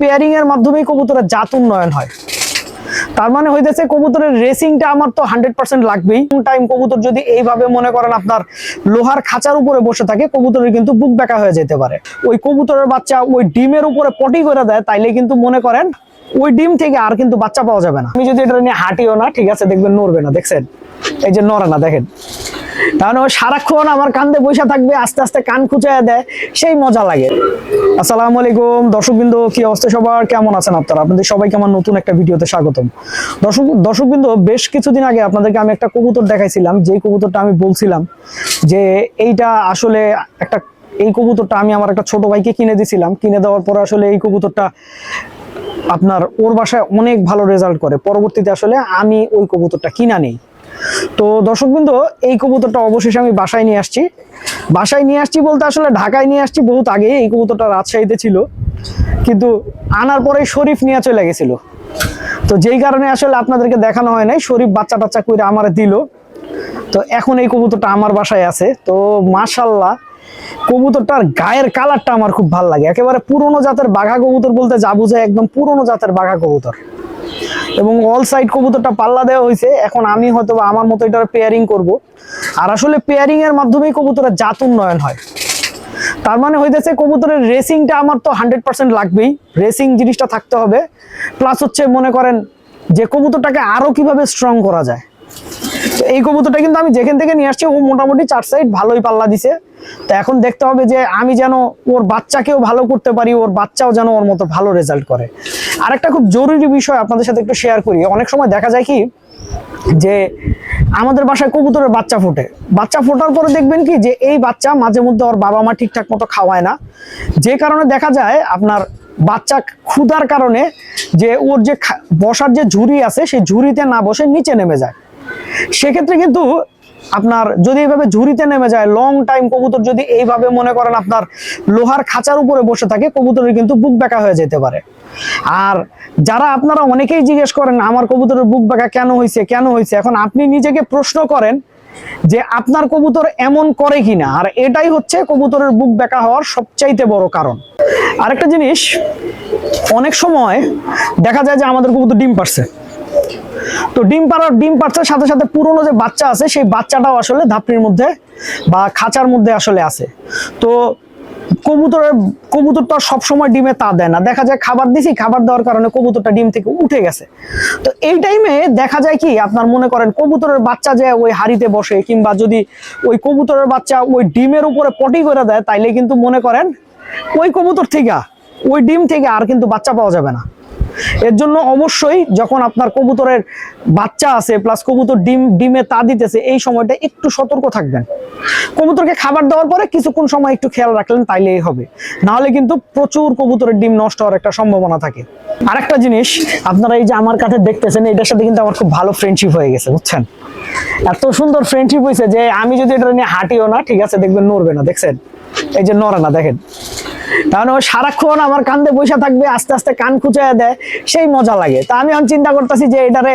Pairing এর মাধ্যমেই কবুতরের জাত উন্নয়ন হয়। তার মানে হইতেছে কবুতরের রেসিংটা আমার তো 100% লাগবেই। টাইম কবুতর যদি এইভাবে মনে করেন আপনার লোহার খাঁচার উপরে বসে থাকে, কবুতরের কিন্তু বুক ব্যাকা হয়ে যেতে পারে। ওই কবুতরের বাচ্চা ওই ডিমের উপরে পটি করে দেয়, তাইলে কিন্তু মনে করেন ওই ডিম থেকে আর কিন্তু বাচ্চা পাওয়া যাবে না। আমি যদি এটা নিয়ে হাঁটিও না, ঠিক আছে, দেখবেন নড়বে না। দেখছেন, এই যে নড়ে না, দেখেন। তাহলে ও সারাক্ষণ আমার কান্দে বসে থাকবে, আস্তে আস্তে কান খুঁচায় দেয়, সেই মজা লাগে। আসসালামু আলাইকুম দর্শকবৃন্দ, কি অবস্থা সবার, কেমন আছেন আপনারা? আপনাদের সবাইকে আমার নতুন একটা ভিডিওতে স্বাগতম। দর্শকবৃন্দ, বেশ কিছুদিন আগে আপনাদেরকে আমি একটা কবুতর দেখাইছিলাম, যেই কবুতরটা আমি বলছিলাম যে এইটা আসলে একটা, এই কবুতরটা আমি আমার একটা ছোট ভাইকে কিনে দিয়েছিলাম। কিনে দেওয়ার পর আসলে এই কবুতরটা আপনার ওর বাসায় অনেক ভালো রেজাল্ট করে। পরবর্তীতে আসলে আমি ওই কবুতরটা কিনা নেই। তো দর্শকবৃন্দ, এই কবুতরটা অবশেষে আমি বাসায় নিয়ে আসছি। বাসায় নিয়ে আসছি বলতে আসলে ঢাকায় নিয়ে আসছি বহুত আগে। এই কবুতরটা রাজশাহীতে ছিল, কিন্তু আনার পরে শরীফ নিয়ে চলে গেছিল। তো যেই কারণে আসলে আপনাদেরকে দেখানো হয় নাই। শরীফ বাচ্চা টাচ্চা করে আমারে দিল। তো এখন এই কবুতরটা আমার বাসায় আছে। তো মাশাআল্লাহ, কবুতরটার গায়ের কালারটা আমার খুব ভালো লাগে। একেবারে পুরনো জাতের বাঘা কবুতর বলতে যা বোঝায়, একদম পুরনো জাতের বাঘা কবুতর। এবং অল সাইড কবুতরটা পাল্লা দেওয়া হয়েছে। এখন আমি হয়তো আমার মতো এটার পেয়ারিং করব। আর আসলে পেয়ারিং এর মাধ্যমেই কবুতরের জাত উন্নয়ন হয়। তার মানে হইতেছে কবুতরের রেসিংটা আমার তো 100% লাগবেই। রেসিং জিনিসটা থাকতে হবে। প্লাস হচ্ছে মনে করেন যে কবুতরটাকে আরো কিভাবে স্ট্রং করা যায়। তো এই কবুতরটা কিন্তু আমি যেখান থেকে নিয়ে আসছি, ও মোটামুটি 4 সাইড ভালোই পাল্লা দিছে। তো এখন দেখতে হবে যে আমি যেন ওর বাচ্চাকেও ভালো করতে পারি, ওর বাচ্চাও যেন ওর মতো ভালো রেজাল্ট করে। আরেকটা খুব জরুরি বিষয় আপনাদের সাথে একটু শেয়ার করি। অনেক সময় দেখা যায় কি যে আমাদের বাসায় কবুতরের বাচ্চা ফোটে। বাচ্চা ফোটার পরে দেখবেন কি যে এই বাচ্চা মাঝে মধ্যে ওর বাবা মা ঠিকঠাক মতো খাওয়ায় না, যে কারণে দেখা যায় আপনার বাচ্চা ক্ষুধার কারণে যে ওর যে বসার যে ঝুড়ি আছে, সেই ঝুড়িতে না বসে নিচে নেমে যায়। সেক্ষেত্রে কিন্তু আপনার যদি এইভাবে ঝুড়িতে নেমে যায়, লং টাইম কবুতর যদি এইভাবে মনে করেন আপনার লোহার খাঁচার উপরে বসে থাকে, কবুতরের কিন্তু বুক ব্যাকা হয়ে যেতে পারে। আর যারা আপনারা অনেকেই জিজ্ঞেস করেন আমার কবুতরের বুক ব্যাকা কেন হয়েছে কেন হয়েছে, এখন আপনি নিজেকে প্রশ্ন করেন যে আপনার কবুতর এমন করে কিনা। আর এটাই হচ্ছে কবুতরের বুক ব্যাকা হওয়ার সবচাইতে বড় কারণ। আরেকটা জিনিস, অনেক সময় দেখা যায় যে আমাদের কবুতর ডিম পারছে। তো ডিম পাড়ার সাথে সাথে পুরনো যে বাচ্চা আছে, সেই বাচ্চাটাও আসলে ধাপড়ির মধ্যে বা খাঁচার মধ্যে আসলে আছে। তো কবুতরটা সবসময় ডিমে তা দেয় না। দেখা যায় খাবার দিছি, খাবার দেওয়ার কারণে কবুতরটা ডিম থেকে উঠে গেছে। তো এই টাইমে দেখা যায় কি আপনার মনে করেন কবুতরের বাচ্চা যে ওই হাড়িতে বসে, কিংবা যদি ওই কবুতরের বাচ্চা ওই ডিমের উপরে পটি করে দেয়, তাইলে কিন্তু মনে করেন ওই কবুতর থেকে ওই ডিম থেকে আর কিন্তু বাচ্চা পাওয়া যাবে না। এর জন্য অবশ্যই যখন আপনার কবুতরের বাচ্চা আছে প্লাস কবুতর ডিমে তা দিতেছে, এই সময়টা একটু সতর্ক থাকবেন। কবুতরকে খাবার দেওয়ার পরে কিছুক্ষণ সময় একটু খেয়াল রাখলেন, তাইলেই হবে। নাহলে কিন্তু প্রচুর কবুতরের ডিম নষ্ট হওয়ার একটা সম্ভাবনা থাকে। আরেকটা জিনিস, আপনারা এই যে আমার কাছে দেখতেছেন, এটার সাথে কিন্তু আমার খুব ভালো ফ্রেন্ডশিপ হয়ে গেছে, বুঝছেন। এত সুন্দর ফ্রেন্ডশিপ হয়েছে যে আমি যদি এটা নিয়ে হাঁটিও না, ঠিক আছে, দেখবেন নড়বে না। দেখছেন, এই যে নড়ে না, দেখেন। তাহলে ও সারাক্ষণ আমার কান্দে বসে থাকবে, আস্তে আস্তে কান খুঁচায় দেয়, সেই মজা লাগে। তা আমি এখন চিন্তা করতেছি যে এটারে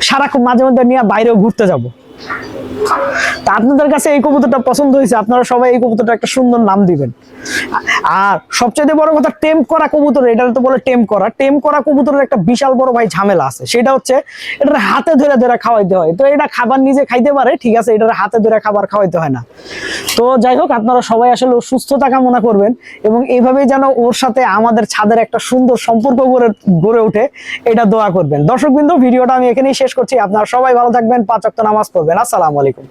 সারাক্ষণ মাঝে মধ্যে নিয়ে বাইরেও ঘুরতে যাব। তা আপনাদের কাছে এই কবুতরটা পছন্দ হয়েছে, আপনারা সবাই এই কবুতরটা একটা সুন্দর নাম দিবেন। আর সবচেয়ে বড় কথা, টেম্প করা কবুতর, এটা তো বলে টেম্প করা কবুতরের একটা বিশাল বড় ভাই ঝামেলা আছে। সেটা হচ্ছে এটার হাতে ধরে ধরে খাওয়াইতে হয়। তো এটা খাবার নিজে খাইতে পারে, ঠিক আছে, এটার হাতে ধরে খাবার খাওয়াইতে হয় না। তো যাই হোক, আপনারা সবাই আসলে সুস্থতা কামনা করবেন, এবং এইভাবেই যেন ওর সাথে আমাদের ছাদের একটা সুন্দর সম্পর্ক গড়ে ওঠে, এটা দোয়া করবেন। দর্শকবৃন্দ, ভিডিওটা আমি এখানেই শেষ করছি। আপনারা সবাই ভালো থাকবেন, 5 ওয়াক্ত নামাজ পড়বেন। আসসালামু আলাইকুম।